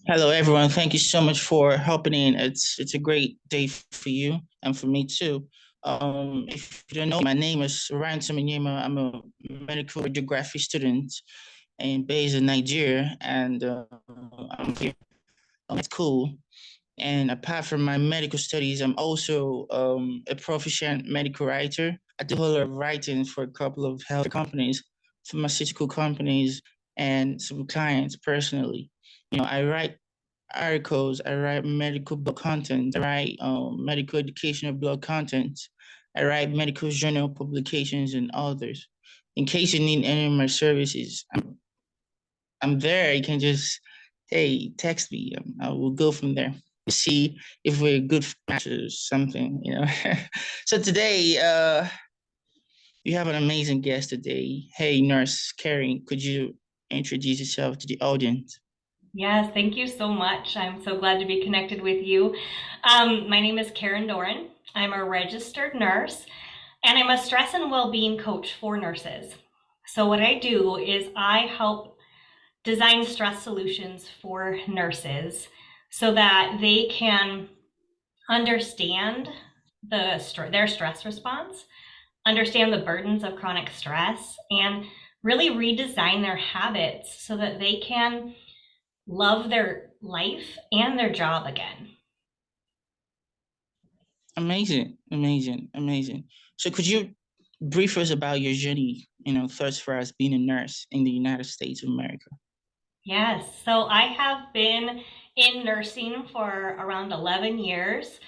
Hello, everyone. Thank you so much for helping in. It's a great day for you and for me too. If you don't know, my name is Ryan Taminyema. I'm a medical radiography student and based in Nigeria, and I'm here at school. And apart from my medical studies, I'm also a proficient medical writer. I do a whole lot of writing for a couple of health companies, pharmaceutical companies, and some clients personally. I write articles, I write medical blog content, I write medical educational blog content, I write medical journal publications and others. In case you need any of my services, I'm there. You can just, hey, text me. I will go from there. See if we're good match or something. So today, you have an amazing guest today. Hey, Nurse Karen, could you introduce yourself to the audience? Yes, thank you so much. I'm so glad to be connected with you. My name is Karen Doiron. I'm a registered nurse and I'm a stress and well-being coach for nurses. So what I do is I help design stress solutions for nurses so that they can understand their stress response, understand the burdens of chronic stress, and really redesign their habits so that they can love their life and their job again. Amazing, amazing, amazing. So could you brief us about your journey, thus far as being a nurse in the United States of America? Yes, so I have been in nursing for around 11 years,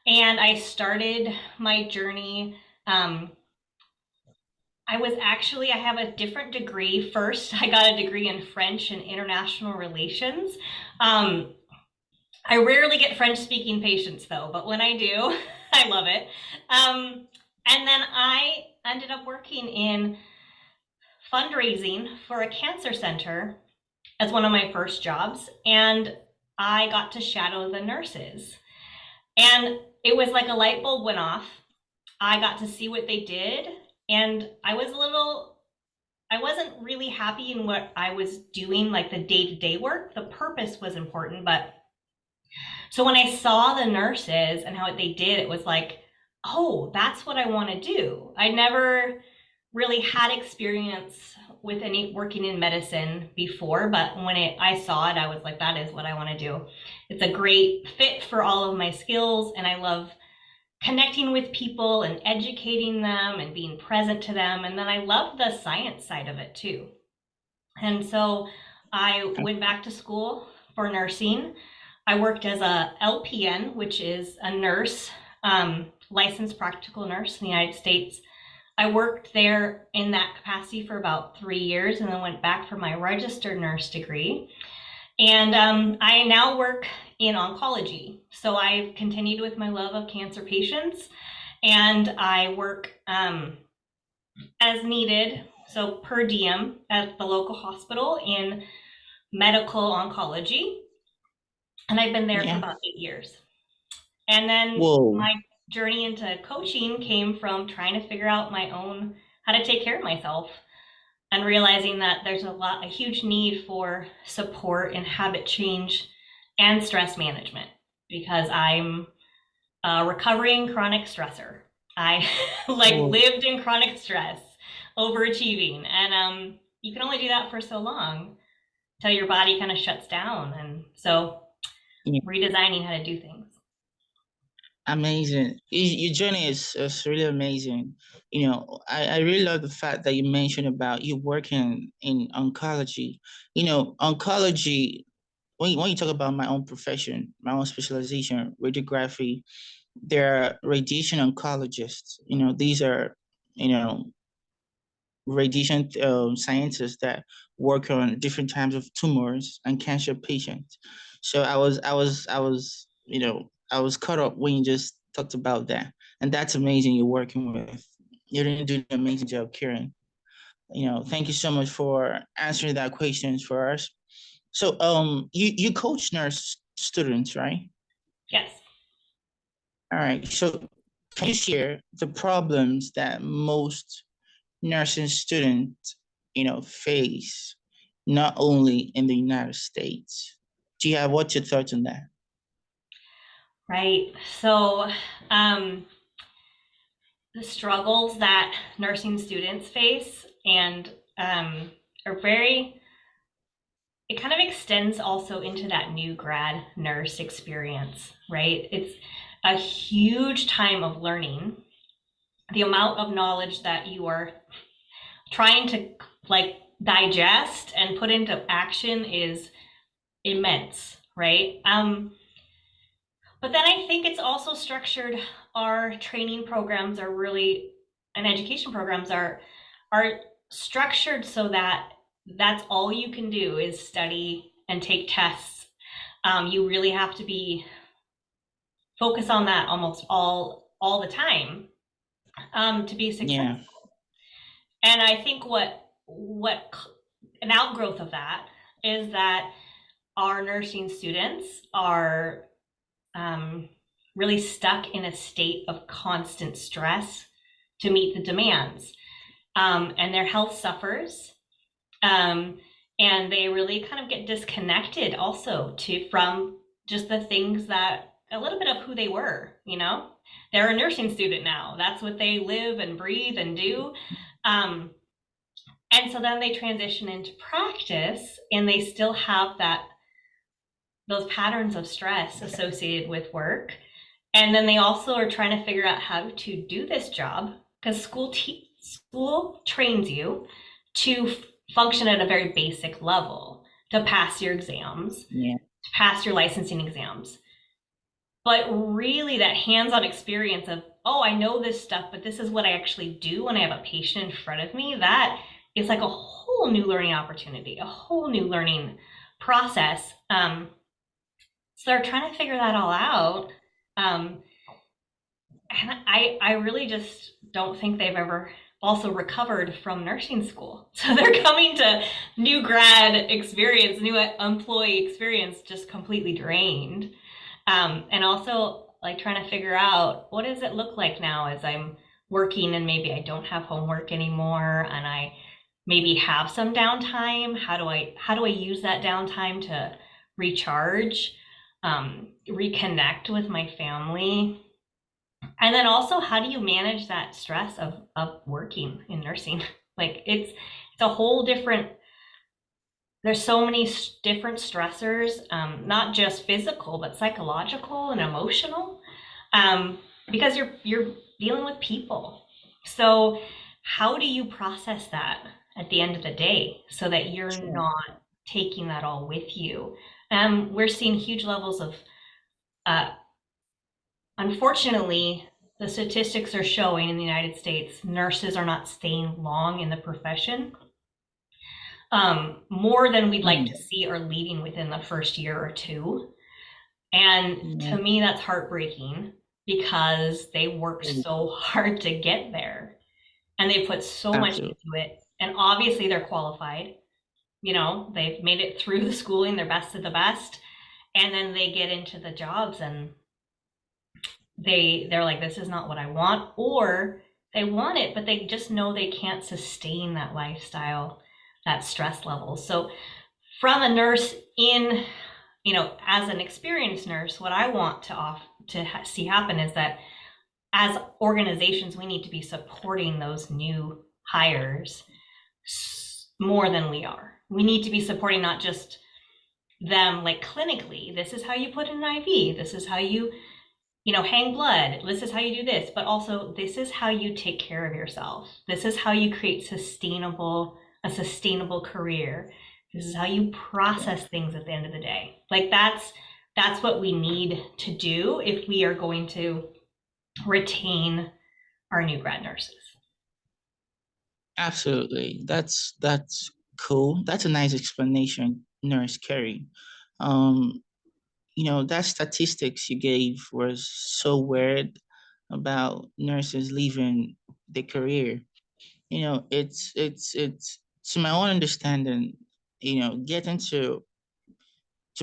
and I started my journey. I have a different degree. First, I got a degree in French and international relations. Um, I rarely get French speaking patients though, but when I do, I love it. And then I ended up working in fundraising for a cancer center as one of my first jobs, and I got to shadow the nurses. And it was like a light bulb went off. I got to see what they did, and I wasn't really happy in what I was doing, like the day to day work. The purpose was important, but so when I saw the nurses and how they did, it was like, oh, that's what I want to do. I never really had experience with any working in medicine before, but when I saw it, I was like, that is what I want to do. It's a great fit for all of my skills, and I love connecting with people and educating them and being present to them. And then I love the science side of it too. And so I went back to school for nursing. I worked as a LPN, which is a nurse, licensed practical nurse in the United States. I worked there in that capacity for about 3 years and then went back for my registered nurse degree. And I now work in oncology. So I've continued with my love of cancer patients, and I work as needed, so per diem at the local hospital in medical oncology. And I've been there for Yeah. about 8 years. And then Whoa. my journey into coaching came from trying to figure out my own how to take care of myself and realizing that there's a huge need for support and habit change and stress management because I'm a recovering chronic stressor. I like Whoa. lived in chronic stress, overachieving, and you can only do that for so long till your body kind of shuts down. And so Yeah. redesigning how to do things. Amazing. Your journey is really amazing. I really love the fact that you mentioned about you working in oncology. Oncology, when you talk about my own profession, my own specialization, radiography, there are radiation oncologists. These are, you know, radiation scientists that work on different types of tumors and cancer patients. So I was caught up when you just talked about that, and that's amazing. You're working with. You're doing an amazing job, Kieran. Thank you so much for answering that questions for us. So, you coach nurse students, right? Yes. All right. So, can you share the problems that most nursing students, face, not only in the United States? Do you have what's your thoughts on that? Right. So, the struggles that nursing students face and are very, it kind of extends also into that new grad nurse experience, right? It's a huge time of learning. The amount of knowledge that you are trying to like digest and put into action is immense, right? But then I think it's also structured. Our training programs are really, and education programs are structured so that that's all you can do is study and take tests. You really have to be focus on that almost all the time to be successful. Yeah, And I think what an outgrowth of that is that our nursing students are really stuck in a state of constant stress to meet the demands. And their health suffers. And they really kind of get disconnected also from just the things that a little bit of who they were, you know? They're a nursing student now. That's what they live and breathe and do. Um, and so then they transition into practice and they still have those patterns of stress associated with work. And then they also are trying to figure out how to do this job because school trains you to function at a very basic level, to pass your exams, yeah, to pass your licensing exams. But really, that hands-on experience of, oh, I know this stuff, but this is what I actually do when I have a patient in front of me, that is like a whole new learning opportunity, a whole new learning process. So they're trying to figure that all out. Um, and I really just don't think they've ever also recovered from nursing school. So they're coming to new grad experience, new employee experience, just completely drained. And also like trying to figure out what does it look like now as I'm working and maybe I don't have homework anymore and I maybe have some downtime. How do I use that downtime to recharge, reconnect with my family? And then also, how do you manage that stress of working in nursing? Like it's a whole different. There's so many different stressors, not just physical but psychological and emotional, because you're dealing with people. So how do you process that at the end of the day so that you're sure. not taking that all with you? We're seeing huge levels of uh, unfortunately, the statistics are showing in the United States, nurses are not staying long in the profession. More than we'd like to Mm, see are leaving within the first year or two. And yeah, to me, that's heartbreaking because they worked so hard to get there and they put so much absolutely. into it. And obviously, they're qualified. You know, they've made it through the schooling, they're best of the best. And then they get into the jobs and they're like, this is not what I want, or they want it but they just know they can't sustain that lifestyle, that stress level. So from a nurse in, you know, as an experienced nurse, what I want to see happen is that as organizations we need to be supporting those new hires more than we are. We need to be supporting not just them like clinically, this is how you put in an IV, this is how you know, hang blood. This is how you do this, but also this is how you take care of yourself. This is how you create a sustainable career. This is how you process things at the end of the day. Like that's what we need to do if we are going to retain our new grad nurses. Absolutely. That's cool. That's a nice explanation, Nurse Kerry. Um, that statistics you gave was so weird about nurses leaving their career. It's to my own understanding, getting to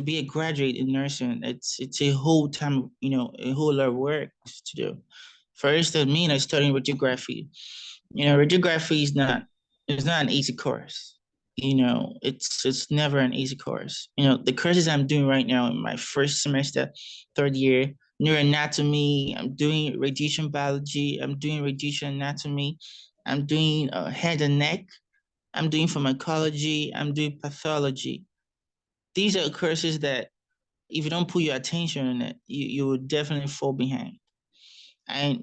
be a graduate in nursing, it's a whole time, a whole lot of work to do. For instance, me, studying radiography. Radiography is not an easy course. it's never an easy course. The courses I'm doing right now in my first semester, third year, neuroanatomy, I'm doing radiation biology, I'm doing radiation anatomy, I'm doing head and neck, I'm doing pharmacology, I'm doing pathology. These are courses that if you don't put your attention on it, you will definitely fall behind. And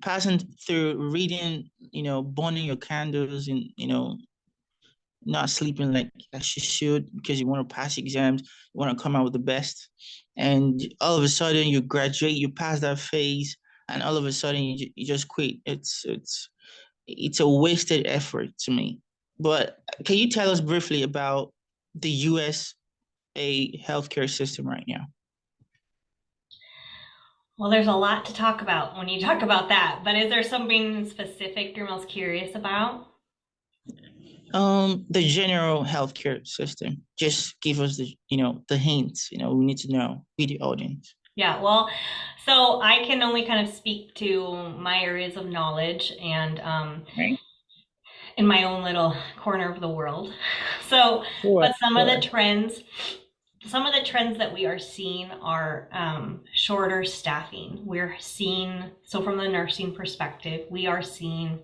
passing through reading, burning your candles and not sleeping like as you should because you want to pass exams, you want to come out with the best. And all of a sudden you graduate, you pass that phase, and all of a sudden you just quit. It's a wasted effort to me. But can you tell us briefly about the US healthcare system right now? Well, there's a lot to talk about when you talk about that, but is there something specific you're most curious about? The general healthcare system. Just give us the hints. We need to know, be the audience. Yeah, well, so I can only kind of speak to my areas of knowledge and Right. in my own little corner of the world. So, Sure, but some of sure. the trends that we are seeing are shorter staffing. We're seeing, so from the nursing perspective, we are seeing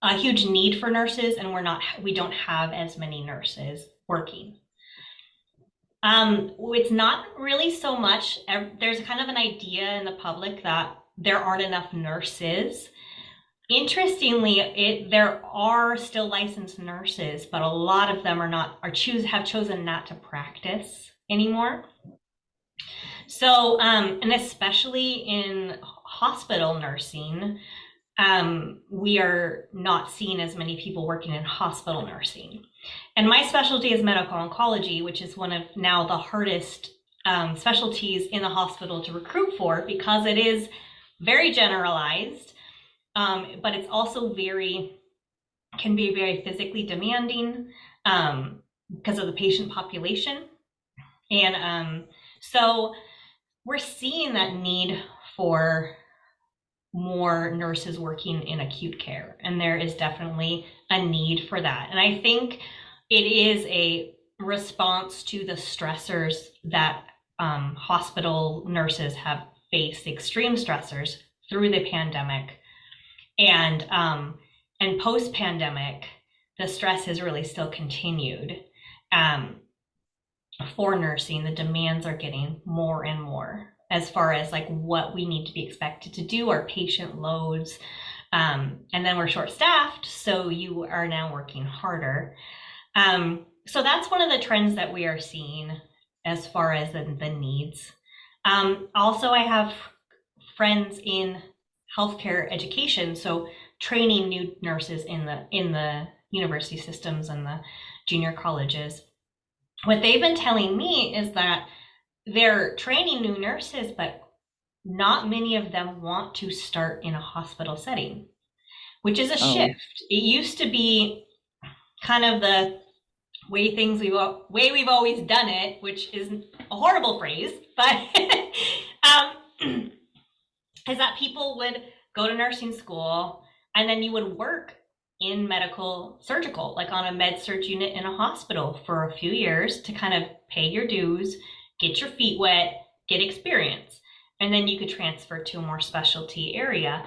a huge need for nurses, and we don't have as many nurses working. It's not really so much, there's kind of an idea in the public that there aren't enough nurses. Interestingly, there are still licensed nurses, but a lot of them have chosen not to practice anymore. So, and especially in hospital nursing, we are not seeing as many people working in hospital nursing. And my specialty is medical oncology, which is one of now the hardest specialties in the hospital to recruit for because it is very generalized, but it's also can be very physically demanding because of the patient population. And so we're seeing that need for more nurses working in acute care, and there is definitely a need for that. And I think it is a response to the stressors that hospital nurses have faced, extreme stressors through the pandemic, and post-pandemic, the stress has really still continued. For nursing, the demands are getting more and more as far as like what we need to be expected to do, our patient loads, and then we're short-staffed, so you are now working harder. So that's one of the trends that we are seeing as far as the needs. Also, I have friends in healthcare education, so training new nurses in the university systems and the junior colleges. What they've been telling me is that they're training new nurses, but not many of them want to start in a hospital setting, which is a shift. It used to be kind of the way we've always done it, which is a horrible phrase, but is that people would go to nursing school and then you would work in medical surgical, like on a med surg unit in a hospital for a few years to kind of pay your dues, get your feet wet, get experience, and then you could transfer to a more specialty area.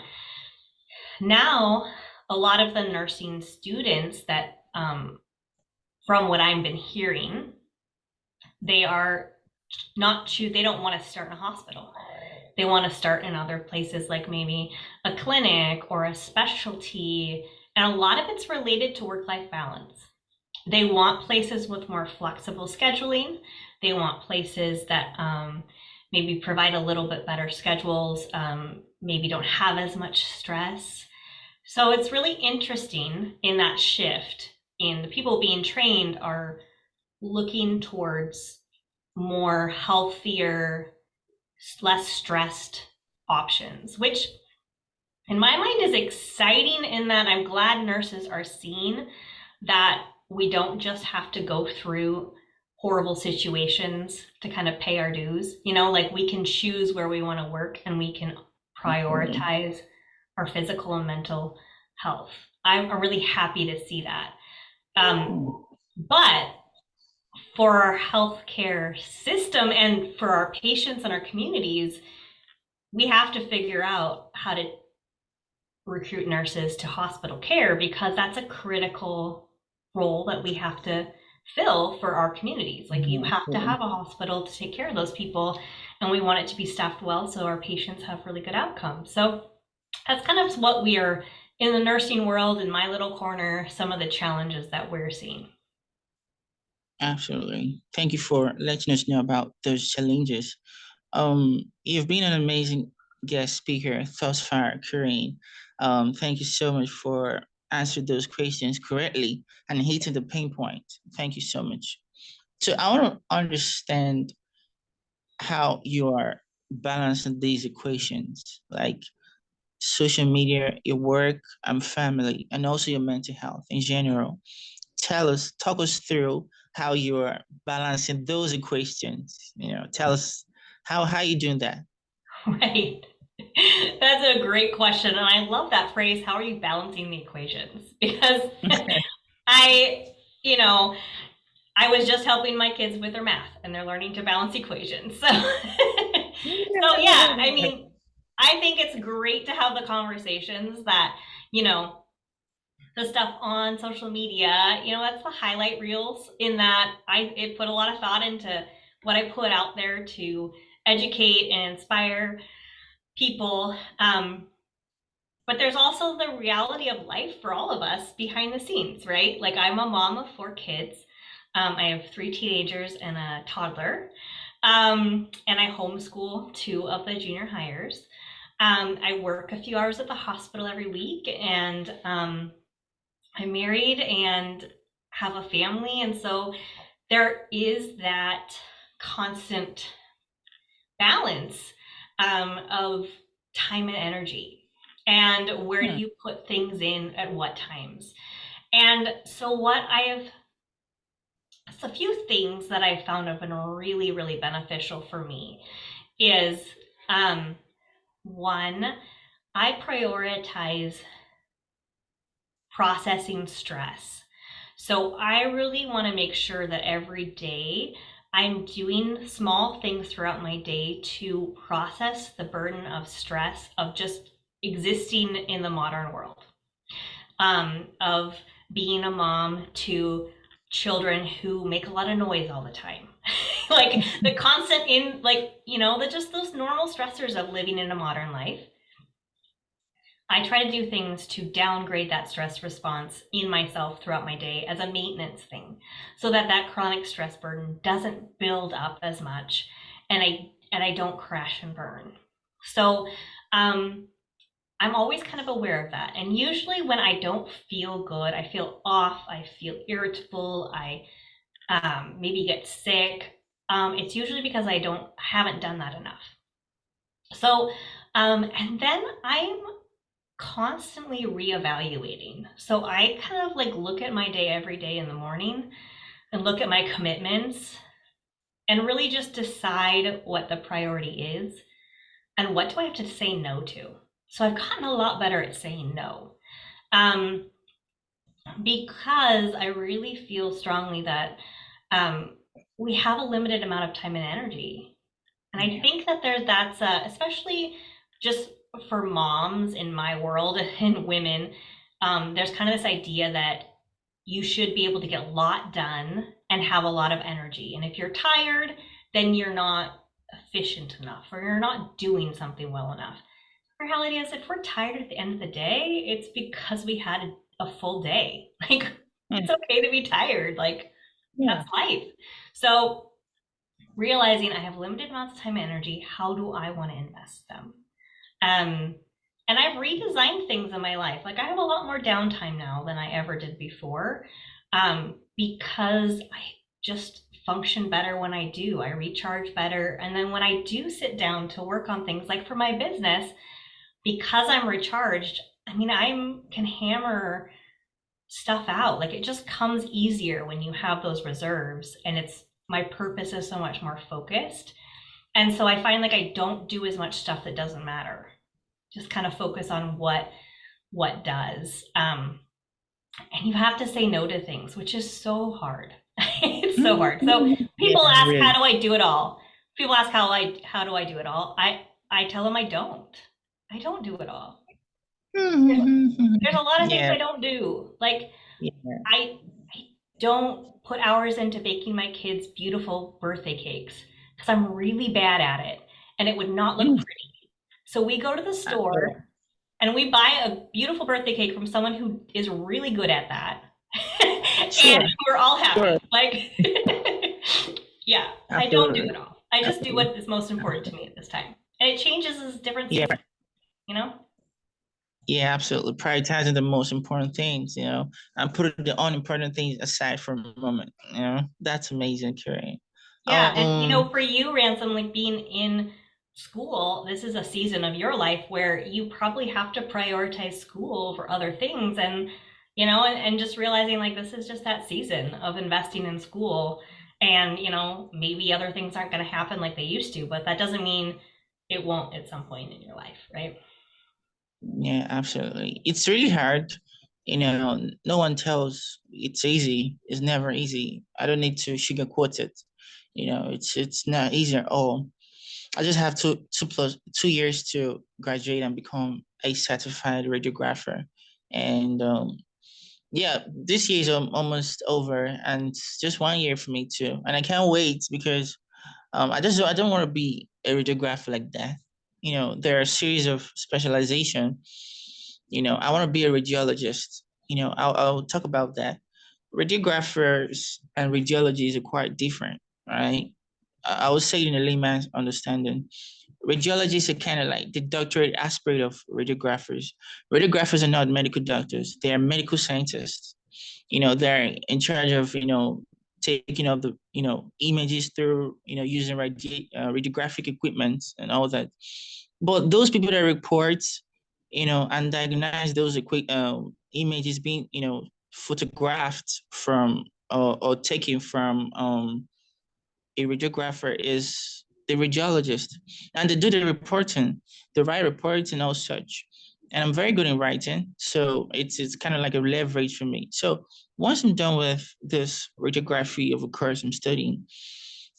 Now, a lot of the nursing students that, from what I've been hearing, they don't want to start in a hospital. They want to start in other places like maybe a clinic or a specialty. And a lot of it's related to work-life balance. They want places with more flexible scheduling. They want places that maybe provide a little bit better schedules, maybe don't have as much stress. So it's really interesting in that shift. And the people being trained are looking towards more healthier, less stressed options, which in my mind is exciting in that I'm glad nurses are seeing that we don't just have to go through horrible situations to kind of pay our dues. Like we can choose where we want to work and we can prioritize our physical and mental health. I'm really happy to see that. But for our healthcare system and for our patients and our communities, we have to figure out how to recruit nurses to hospital care, because that's a critical role that we have to fill for our communities. Like, you have to have a hospital to take care of those people, and we want it to be staffed well so our patients have really good outcomes. So that's kind of what we are in the nursing world, in my little corner, some of the challenges that we're seeing. Absolutely. Thank you for letting us know about those challenges. You've been an amazing guest speaker thus far, Corinne. Thank you so much for answering those questions correctly and hitting the pain point. Thank you so much. So I want to understand how you are balancing these equations, like social media, your work, and family, and also your mental health in general. Talk us through how you are balancing those equations. Tell us how you doing that. Right. That's a great question. And I love that phrase, how are you balancing the equations? Because I, you know, I was just helping my kids with their math and they're learning to balance equations. So, so yeah, I mean, I think it's great to have the conversations that, the stuff on social media, that's the highlight reels, in that it put a lot of thought into what I put out there to educate and inspire people. But there's also the reality of life for all of us behind the scenes, right? Like, I'm a mom of 4 kids. I have 3 teenagers and a toddler. And I homeschool 2 of the junior hires. I work a few hours at the hospital every week, and I'm married and have a family. And so there is that constant balance of time and energy, and where do you put things in at what times. And so a few things that I found have been really, really beneficial for me is, one, I prioritize processing stress. So I really want to make sure that every day I'm doing small things throughout my day to process the burden of stress of just existing in the modern world, of being a mom to children who make a lot of noise all the time. Like, the constant just those normal stressors of living in a modern life. I try to do things to downgrade that stress response in myself throughout my day as a maintenance thing, so that chronic stress burden doesn't build up as much, and I don't crash and burn. So I'm always kind of aware of that. And usually when I don't feel good, I feel off, I feel irritable, I maybe get sick, it's usually because I haven't done that enough. So and then I'm constantly reevaluating. So I kind of like look at my day every day in the morning and look at my commitments and really just decide what the priority is and what do I have to say no to. So I've gotten a lot better at saying no, because I really feel strongly that we have a limited amount of time and energy. And I think that that's especially just for moms in my world and women, there's kind of this idea that you should be able to get a lot done and have a lot of energy. And if you're tired, then you're not efficient enough, or you're not doing something well enough. The reality is, if we're tired at the end of the day, it's because we had a full day. Like, it's okay to be tired. Like, that's life. So realizing I have limited amounts of time and energy, how do I want to invest them? And I've redesigned things in my life. Like, I have a lot more downtime now than I ever did before, because I just function better when I do. I recharge better. And then when I do sit down to work on things, like for my business, because I'm recharged, I mean, I can hammer stuff out. Like, it just comes easier when you have those reserves, and my purpose is so much more focused. And so I find like I don't do as much stuff that doesn't matter. Just kind of focus on what does. and you have to say no to things, which is so hard. It's so hard. So Yeah, people ask, how really. do I do it all? People ask how do I do it all? I tell them I don't. I don't do it all. There's a lot of things Yeah, I don't do. Like yeah, I don't put hours into baking my kids beautiful birthday cakes because I'm really bad at it and it would not look mm, pretty. So we go to the yeah. store and we buy a beautiful birthday cake from someone who is really good at that. And Sure, we're all sure, happy. Like, yeah, I don't do absolutely, it all. I just do absolutely. what is most important to me at this time. And it changes as different Yeah, seasons, you know? yeah, absolutely. Prioritizing the most important things, and putting the unimportant things aside for a moment. That's amazing, Carrie. Yeah, and Um, for you, Ransom, like being in school, this is a season of your life where you probably have to prioritize school over other things and and just realizing like this is just that season of investing in school and maybe other things aren't going to happen like they used to, but that doesn't mean it won't at some point in your life, right? yeah, absolutely. It's really hard. No one tells it's easy. It's never easy. I don't need to sugarcoat it. It's not easy at all. I just have two plus 2 years to graduate and become a certified radiographer. And yeah, this year is almost over, and it's just 1 year for me too. And I can't wait because I don't want to be a radiographer like that. There are a series of specialization. I want to be a radiologist. I'll talk about that. Radiographers and radiologists are quite different, right? I would say in a layman's understanding, radiologists are kind of like the doctorate aspect of radiographers. Radiographers are not medical doctors; they are medical scientists. They're in charge of taking of the images through using radiographic equipment and all that. But those people that report and diagnose those images being photographed from or taken from a radiographer is the radiologist, and they do the reporting, the write reports and all such. And I'm very good in writing, so it's kind of like a leverage for me. So once I'm done with this radiography of a course I'm studying,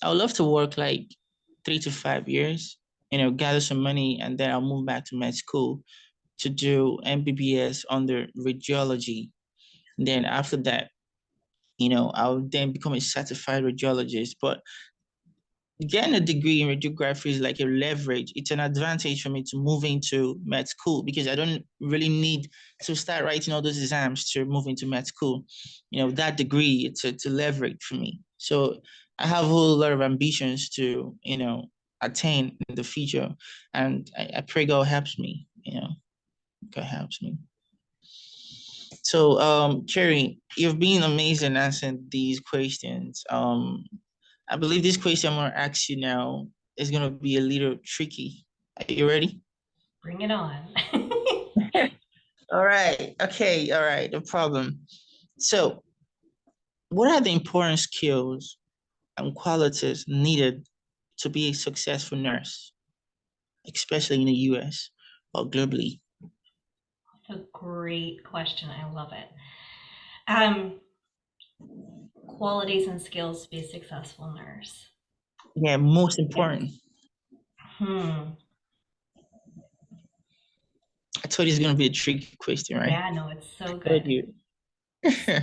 I would love to work like 3 to 5 years, gather some money, and then I'll move back to med school to do MBBS under radiology. And then after that, I'll then become a certified radiologist. But getting a degree in radiography is like a leverage. It's an advantage for me to move into med school because I don't really need to start writing all those exams to move into med school. That degree, it's a leverage for me. So I have a whole lot of ambitions to, attain in the future. And I pray God helps me, God helps me. So, Cherry, you've been amazing answering these questions. I believe this question I'm gonna ask you now is gonna be a little tricky. Are you ready? Bring it on. All right. Okay. All right. No problem. So, what are the important skills and qualities needed to be a successful nurse, especially in the US or globally? It's a great question. I love it. Um, Qualities and skills to be a successful nurse. Yeah, most important. Hmm. I told you it's gonna be a tricky question, right? Yeah, no, it's so I told good. you.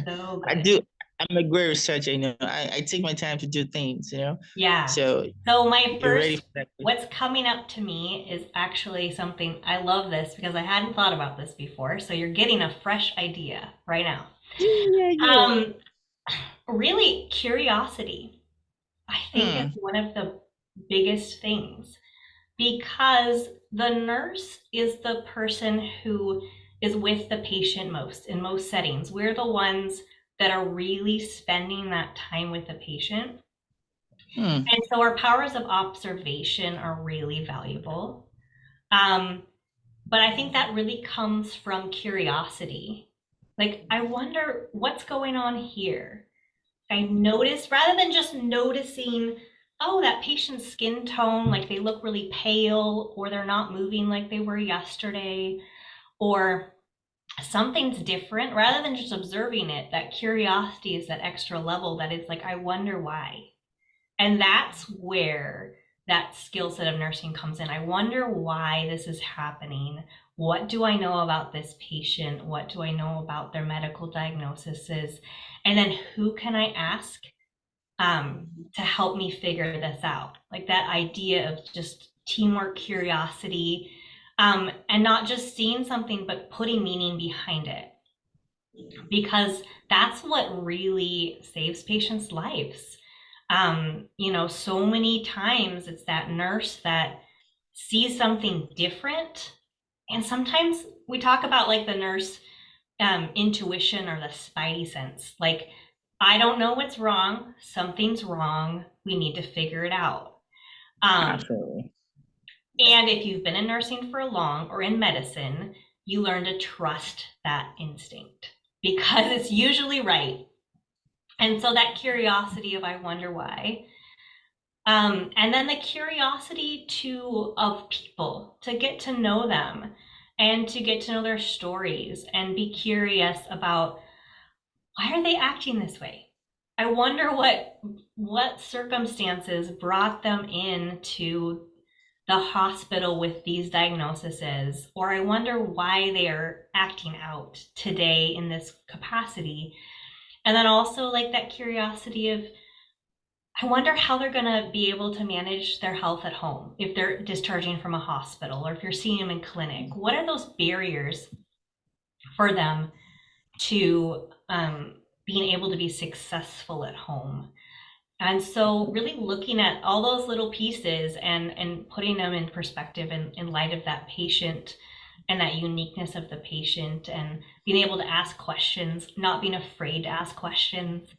So I good. do. I'm a great researcher. I take my time to do things. Yeah. So So my you're ready first, for that question. what's coming up to me is actually something I love this because I hadn't thought about this before. So you're getting a fresh idea right now. Yeah, yeah, Um, Really, curiosity, I think, is yeah. one of the biggest things because the nurse is the person who is with the patient most in most settings. We're the ones that are really spending that time with the patient. Hmm. And so our powers of observation are really valuable. Um, but I think that really comes from curiosity. Like, I wonder what's going on here. I notice rather than just noticing, oh, that patient's skin tone, like they look really pale or they're not moving like they were yesterday, or something's different, rather than just observing it, that curiosity is that extra level that it's like, I wonder why. And that's where that skill set of nursing comes in. I wonder why this is happening. What do I know about this patient? What do I know about their medical diagnoses? And then who can I ask to help me figure this out? Like that idea of just teamwork, curiosity, and not just seeing something, but putting meaning behind it. Because that's what really saves patients' lives. So many times it's that nurse that sees something different. And sometimes we talk about like the nurse intuition or the spidey sense. Like, I don't know what's wrong. Something's wrong. We need to figure it out. Um, Absolutely. and if you've been in nursing for long or in medicine, you learn to trust that instinct because it's usually right. And so that curiosity of I wonder why. And then the curiosity of people, to get to know them and to get to know their stories and be curious about why are they acting this way? I wonder what circumstances brought them into the hospital with these diagnoses, or I wonder why they are acting out today in this capacity. And then also like that curiosity of I wonder how they're going to be able to manage their health at home if they're discharging from a hospital or if you're seeing them in clinic. What are those barriers for them to being able to be successful at home? And so really looking at all those little pieces and putting them in perspective in light of that patient and that uniqueness of the patient and being able to ask questions, not being afraid to ask questions.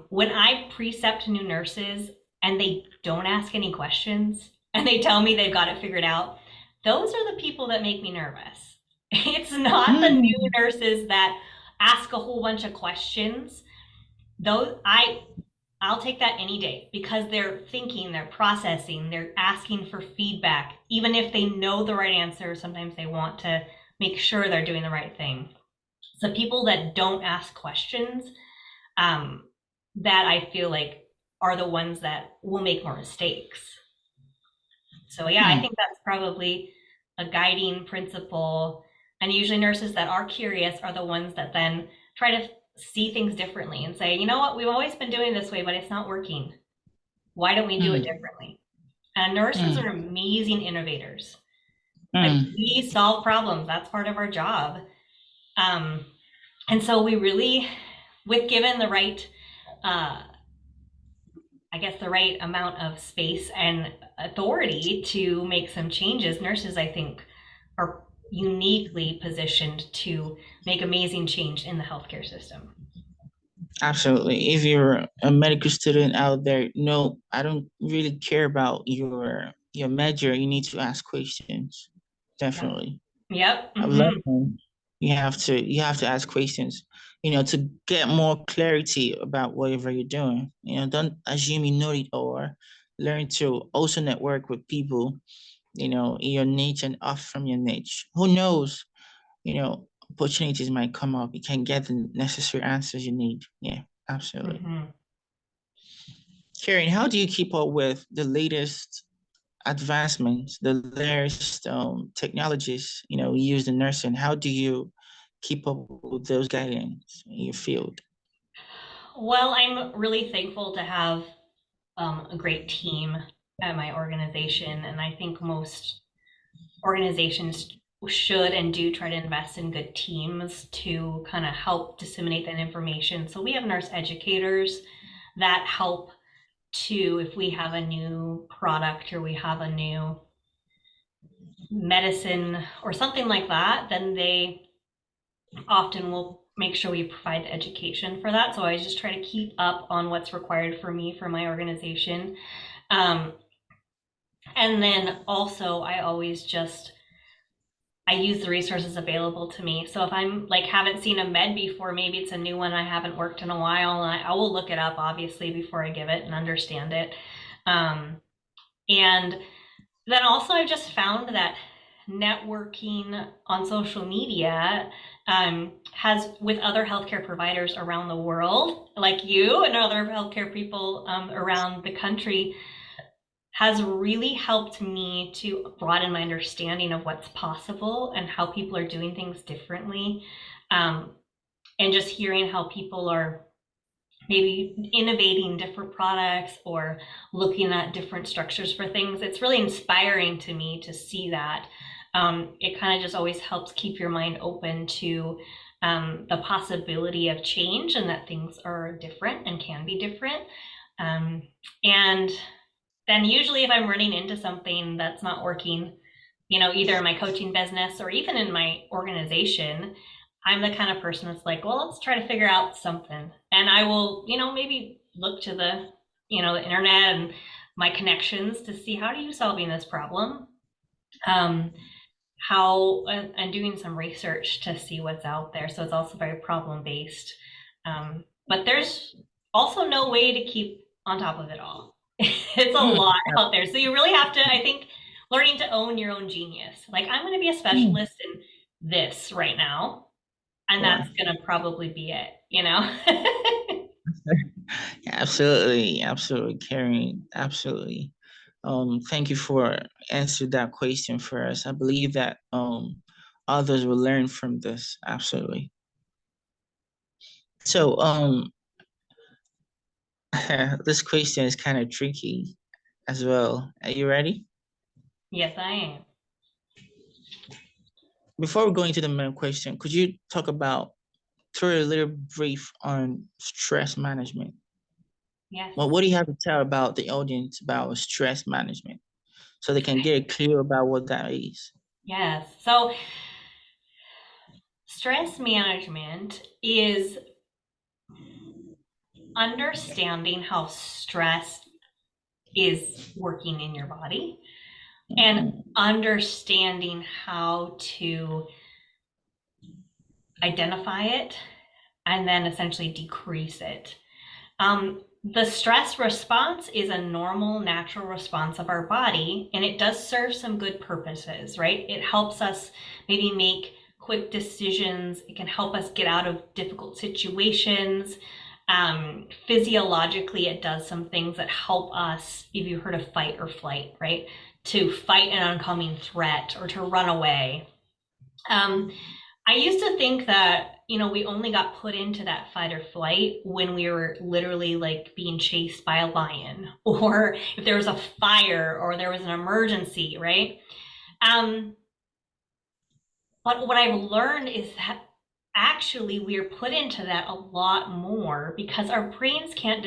When I precept new nurses and they don't ask any questions and they tell me they've got it figured out, those are the people that make me nervous. It's not the new Mm. nurses that ask a whole bunch of questions. Those I'll take that any day because they're thinking, they're processing, they're asking for feedback. Even if they know the right answer, sometimes they want to make sure they're doing the right thing. So people that don't ask questions, um, that I feel like are the ones that will make more mistakes. So yeah, I Mm. think that's probably a guiding principle. And usually nurses that are curious are the ones that then try to see things differently and say, you know what, we've always been doing this way, but it's not working. Why don't we do it Mm. differently? And nurses are Mm. amazing innovators. Like Mm. we solve problems. That's part of our job. Um, and so we really, with given the right uh, I guess, the right amount of space and authority to make some changes, nurses, I think, are uniquely positioned to make amazing change in the healthcare system. Absolutely. If you're a medical student out there, no, I don't really care about your major. You need to ask questions. Yep. Definitely. Yep. I've Mm-hmm. learned you have to ask questions, to get more clarity about whatever you're doing. Don't assume you know it all. Learn to also network with people, in your niche and off from your niche. Who knows? Opportunities might come up. You can get the necessary answers you need. Yeah, absolutely. Mm-hmm. Karen, how do you keep up with the latest advancements, the latest technologies, used in nursing? How do you keep up with those guidance in your field? Well, I'm really thankful to have a great team at my organization, and I think most organizations should and do try to invest in good teams to kind of help disseminate that information. So we have nurse educators that help to, if we have a new product or we have a new medicine or something like that, then they often will make sure we provide the education for that. So I just try to keep up on what's required for me for my organization. Um, and then also, I use the resources available to me. So if I'm like haven't seen a med before, maybe it's a new one I haven't worked in a while, and I will look it up obviously before I give it and understand it. Um, and then also I've just found that networking on social media has with other healthcare providers around the world, like you and other healthcare people around the country, has really helped me to broaden my understanding of what's possible and how people are doing things differently. And just hearing how people are maybe innovating different products or looking at different structures for things. It's really inspiring to me to see that. It kind of just always helps keep your mind open to the possibility of change and that things are different and can be different. And then usually if I'm running into something that's not working, either in my coaching business or even in my organization, I'm the kind of person that's like, well, let's try to figure out something. And I will, maybe look to the internet and my connections to see how are you solving this problem. And doing some research to see what's out there. So it's also very problem based. But there's also no way to keep on top of it all. It's a lot out there. So you really have to, I think, learning to own your own genius. Like, I'm going to be a specialist in this right now. And that's going to probably be it, Absolutely, absolutely, Karen, absolutely. Thank you for answering that question for us. I believe that others will learn from this. Absolutely. So this question is kind of tricky as well. Are you ready? Yes, I am. Before we go into the main question, could you talk about throw a little brief on stress management? Yes. Well, what do you have to tell about the audience about stress management so they can get clear about what that is? Yes. So stress management is understanding how stress is working in your body and understanding how to identify it and then essentially decrease it. The stress response is a normal, natural response of our body, and it does serve some good purposes, right? It helps us maybe make quick decisions. It can help us get out of difficult situations. Physiologically, it does some things that help us, if you heard of fight or flight, right? To fight an oncoming threat or to run away. I used to think that, we only got put into that fight or flight when we were literally like being chased by a lion or if there was a fire or there was an emergency, right? But what I've learned is that actually we're put into that a lot more because our brains can't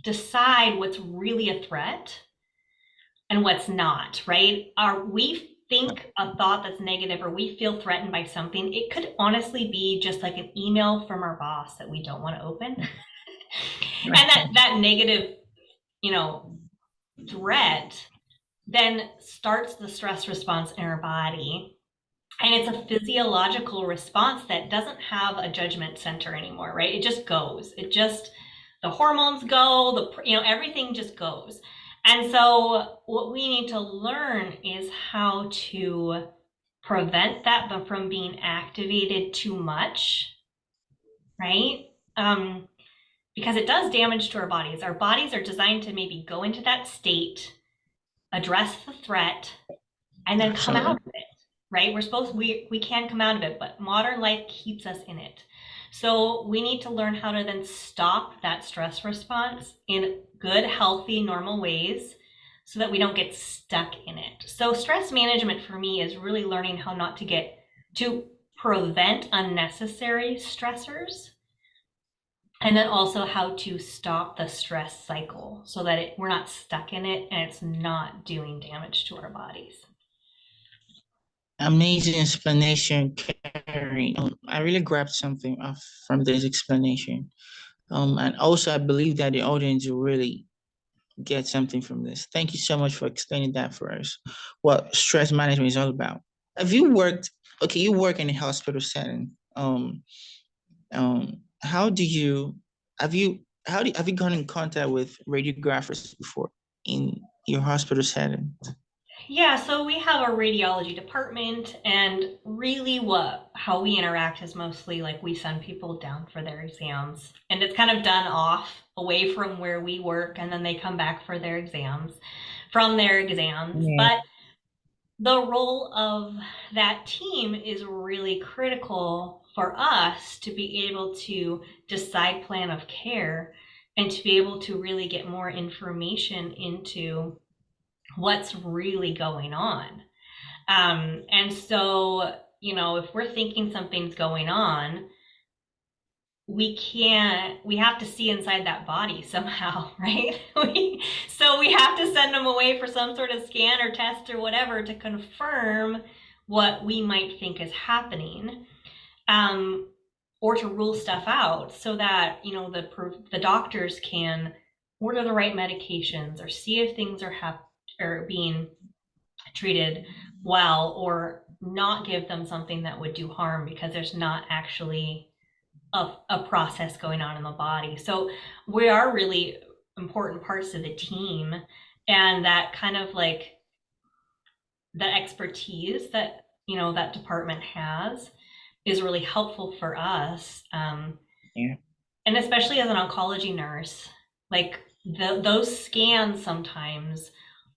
decide what's really a threat and what's not, right? We think a thought that's negative or we feel threatened by something, it could honestly be just like an email from our boss that we don't want to open. And that negative, threat then starts the stress response in our body. And it's a physiological response that doesn't have a judgment center anymore, right? It just goes. The hormones go, everything just goes. And so what we need to learn is how to prevent that from being activated too much, right? Because it does damage to our bodies. Our bodies are designed to maybe go into that state, address the threat, and then come out of it, right? We can come out of it, but modern life keeps us in it. So we need to learn how to then stop that stress response in good, healthy, normal ways so that we don't get stuck in it. So stress management for me is really learning how not to prevent unnecessary stressors, and then also how to stop the stress cycle so that we're not stuck in it and it's not doing damage to our bodies. Amazing explanation, Carrie. I really grabbed something from this explanation. And also I believe that the audience will really get something from this. Thank you so much for explaining that for us, what stress management is all about. Have you worked, okay, you work in a hospital setting. How do you, have you gone in contact with radiographers before in your hospital setting? Yeah, so we have a radiology department, and really what how we interact is mostly like we send people down for their exams, and it's kind of done off away from where we work, and then they come back for their exams from their exams. Yeah. But the role of that team is really critical for us to be able to decide plan of care and to be able to really get more information into what's really going on. And so, you know, if we're thinking something's going on, we have to see inside that body somehow, right? So we have to send them away for some sort of scan or test or whatever to confirm what we might think is happening, or to rule stuff out so that, you know, the doctors can order the right medications or see if things are being treated well, or not give them something that would do harm because there's not actually a process going on in the body. So we are really important parts of the team, and that kind of like the expertise that, you know, that department has is really helpful for us. Yeah. And especially as an oncology nurse, like those scans sometimes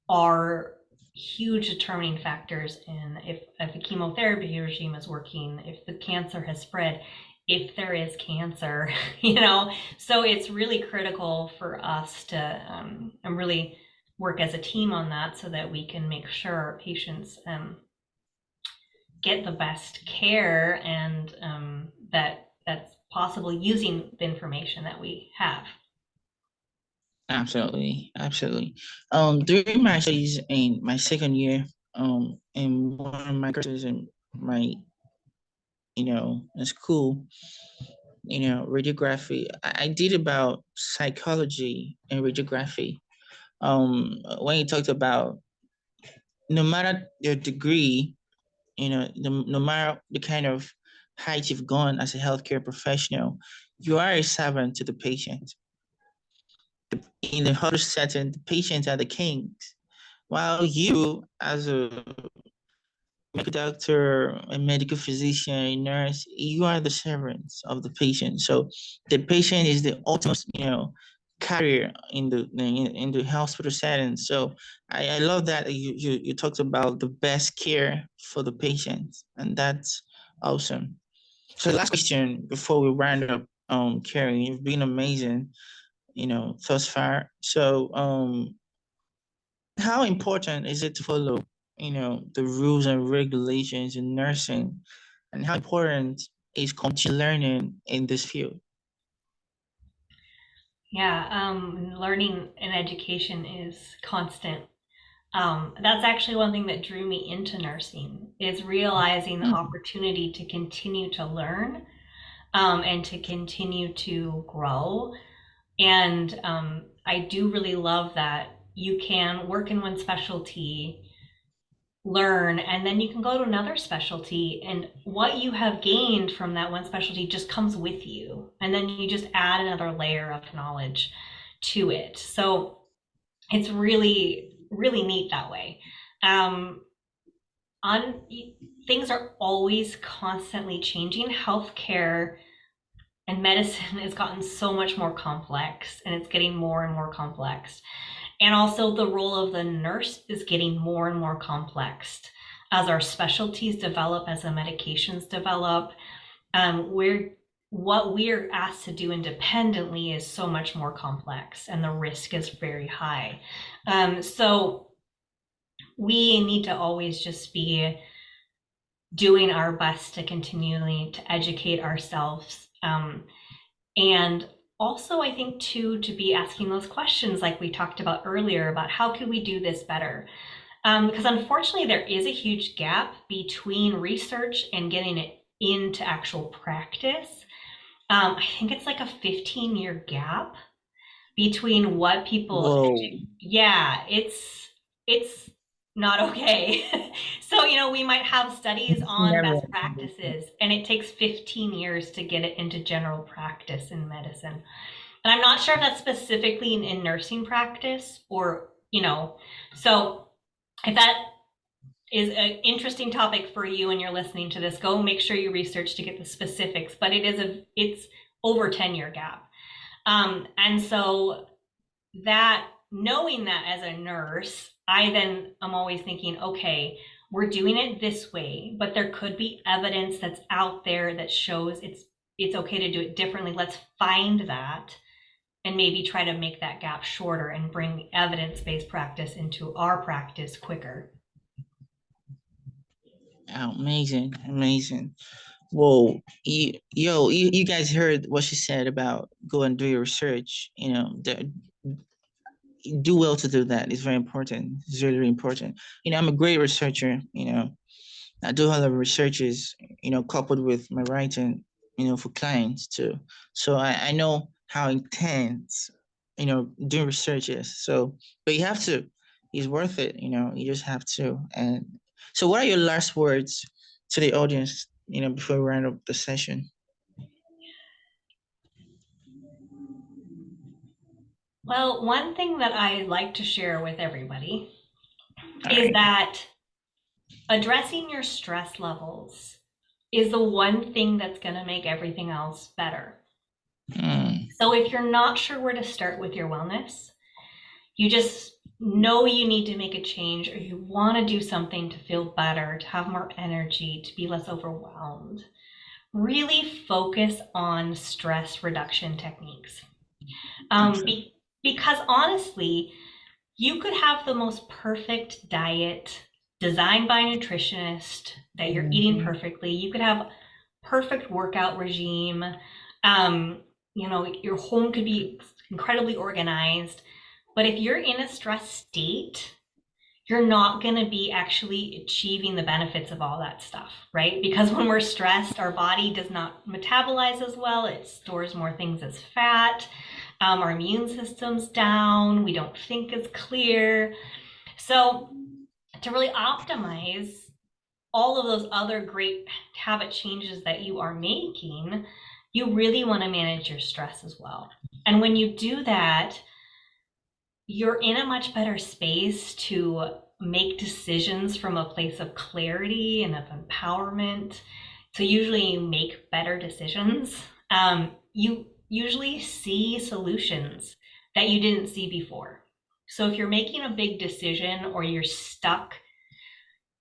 are huge determining factors in if a chemotherapy regime is working, if the cancer has spread, if there is cancer, you know. So it's really critical for us to and really work as a team on that so that we can make sure our patients get the best care, and that's possible using the information that we have. Absolutely, absolutely. During my studies in my second year, in one of my courses in my, in school, radiography, I did about psychology and radiography. When you talked about no matter your degree, no matter the kind of height you've gone as a healthcare professional, you are a servant to the patient. In the hospital setting, the patients are the kings, while you, as a medical doctor, a medical physician, a nurse, you are the servants of the patient. So the patient is the ultimate, carrier in the hospital setting. So I love that you talked about the best care for the patient, and that's awesome. So the last question before we round up, Carrie, you've been amazing, thus far. So how important is it to follow, the rules and regulations in nursing, and how important is continuous learning in this field? Yeah, learning and education is constant. That's actually one thing that drew me into nursing, is realizing the Hmm. opportunity to continue to learn, and to continue to grow. And I do really love that you can work in one specialty, learn, and then you can go to another specialty, and what you have gained from that one specialty just comes with you, and then you just add another layer of knowledge to it. So it's really really neat that way. um, on Things are always constantly changing. Healthcare and medicine has gotten so much more complex, and it's getting more and more complex. And also the role of the nurse is getting more and more complex as our specialties develop, as the medications develop. What we're asked to do independently is so much more complex, and the risk is very high. So we need to always just be doing our best to continually to educate ourselves, and also I think too, to be asking those questions like we talked about earlier about how could we do this better, because unfortunately there is a huge gap between research and getting it into actual practice. I think it's like a 15-year gap between what people Whoa. yeah, it's not okay. So, you know, we might have studies on Never. best practices, and it takes 15 years to get it into general practice in medicine. And I'm not sure if that's specifically in nursing practice, or, you know, so if that is an interesting topic for you and you're listening to this, go make sure you research to get the specifics, but it's over 10-year gap. And so that, knowing that as a nurse, I then am always thinking, okay, we're doing it this way, but there could be evidence that's out there that shows it's okay to do it differently. Let's find that and maybe try to make that gap shorter and bring evidence-based practice into our practice quicker. Amazing, amazing. Whoa, you guys heard what she said about go and do your research. Do well to do that. It's very important. It's really, really important. I'm a great researcher. I do a lot of researches, coupled with my writing, for clients too. So I know how intense, doing research is. So, but you have to, it's worth it, you just have to. And so what are your last words to the audience, before we round up the session? Well, one thing that I like to share with everybody is that addressing your stress levels is the one thing that's going to make everything else better. So if you're not sure where to start with your wellness, you just know you need to make a change, or you want to do something to feel better, to have more energy, to be less overwhelmed, really focus on stress reduction techniques. Because honestly, you could have the most perfect diet designed by a nutritionist that you're eating perfectly. You could have perfect workout regime. Your home could be incredibly organized. But if you're in a stress state, you're not going to be actually achieving the benefits of all that stuff, right? Because when we're stressed, our body does not metabolize as well. It stores more things as fat. Our immune system's down. We don't think as clear. So to really optimize all of those other great habit changes that you are making, you really want to manage your stress as well. And when you do that, you're in a much better space to make decisions from a place of clarity and of empowerment. So usually you make better decisions. You usually see solutions that you didn't see before. So if you're making a big decision or you're stuck,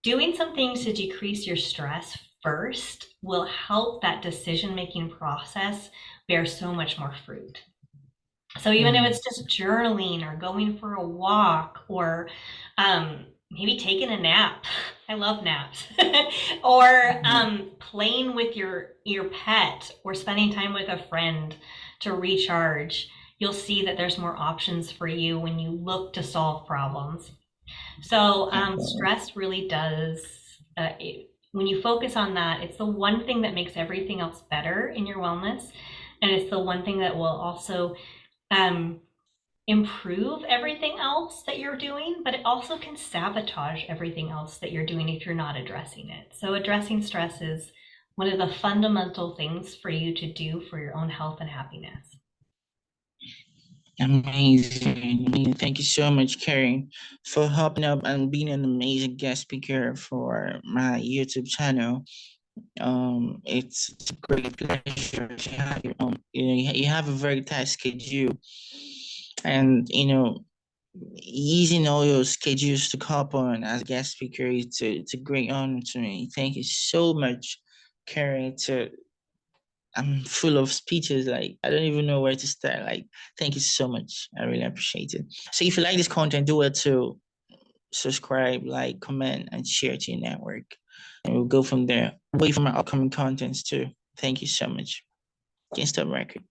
doing some things to decrease your stress first will help that decision-making process bear so much more fruit. So even if it's just journaling or going for a walk or maybe taking a nap, I love naps, or playing with your pet or spending time with a friend to recharge, you'll see that there's more options for you when you look to solve problems. So stress really does, when you focus on that, it's the one thing that makes everything else better in your wellness. And it's the one thing that will also improve everything else that you're doing, but it also can sabotage everything else that you're doing if you're not addressing it. So addressing stress is one of the fundamental things for you to do for your own health and happiness. Amazing. Thank you so much, Karen, for helping up and being an amazing guest speaker for my YouTube channel. It's a great pleasure to have you. You have a very tight schedule, and using all your schedules to cop on as a guest speaker, it's a great honor to me. Thank you so much, Karen. I'm full of speeches. Like, I don't even know where to start. Like, thank you so much. I really appreciate it. So if you like this content, do it to subscribe, like, comment, and share to your network. And we'll go from there. Wait for my upcoming contents too. Thank you so much. Can't stop record.